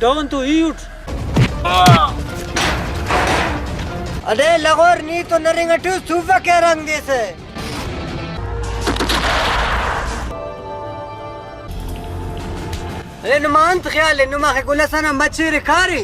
Down to eat. अरे लगोर नी तो नरिंगटू सुबह के रंग दिसे. अरे नुमान ख्याल नुमा के गुलसना मच्छी रिकारी.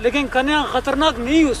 लेकिन कन्या खतरनाक नहीं उस.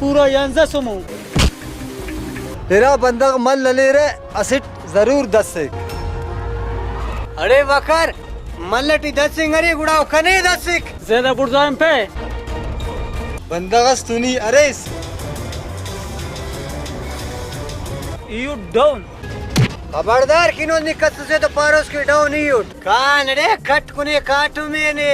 पूरा यांजा सुमो. तेरा बंदा मल ले रे असिट जरूर दस. अरे वकर मल्लटी दसिंग अरे गुड़ाओ कने दसिक ज्यादा बुर्जाम पे बंदागस तूनी अरेस यू डाउन. खबरदार किनो निकत से तो पारोस की डाउन ही उठ. कान रे कट कुने काटू में ने